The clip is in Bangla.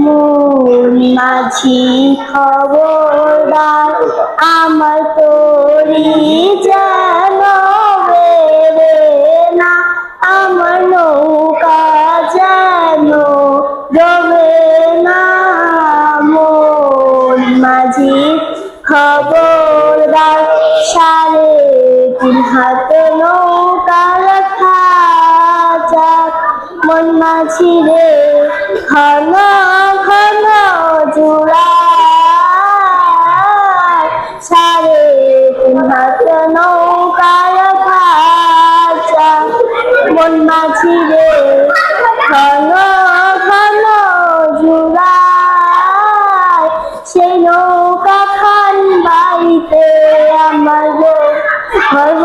মন মাঝি খবরদার আমার তরি যেন বেড়ে না, আমার নৌকা যেন ডোবে না। মন মাঝি খবরদার সাড়ে 3 হাত নৌকা রাখা যাক। মন মাঝি রে ঘন ঘন জোড়ায় সাড়ে 3 হাত নৌকা রাখা যাক। মন মাঝি রে ঘন ঘন জোড়ায় সেই নৌকা খান বাইতে আমার গর্ব